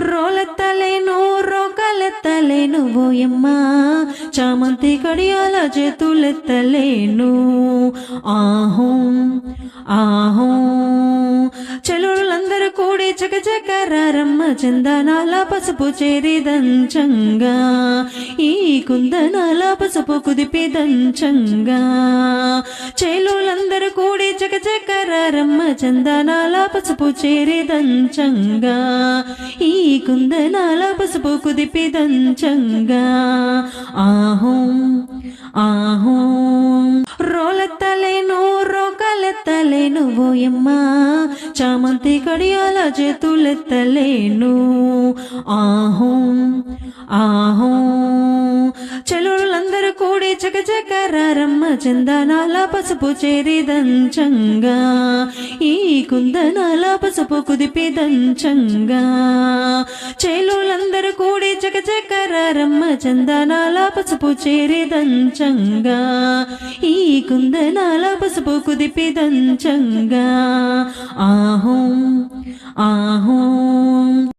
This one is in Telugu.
రోలెత్తలేను రోకలెత్తలేను ఓయమ్మా, చామంతి కడియాల చేతులెత్తలేను. ఆహో ఆహో చెలులందరూ కూడి చకచకరారమ్మ, చందనాల పసుపు చేరి దంచంగా, ఈ కుందనాల పసుపు కుదిపి దంచంగా. చెలులందరూ కూడి చకచకరారమ్మ, చందనాల పసుపు చేరి దంచంగా, ఈ కుందనాల పసుపు కుదిపి దంచంగా. ఆహో ఆహో రోలెత్తలేను రోకలెత్తలేను ఓయమ్మా, చామంతి కడియాల చేతులెత్తలేను. ఆహో ఆహో చెలులందరూ కూడి చకచకరారమ్మ, చందనాల పసుపు చేరి దంచంగా, ఈ కుందనాల పసుపు కుదిపి దంచంగా. చెలులందరూ కూడి చకచకరారమ్మ, చందనాల పసుపు చేరి దంచంగా, ఈ కుందనాల పసుపు కుదిపి దంచంగా. ఆహో ఆహో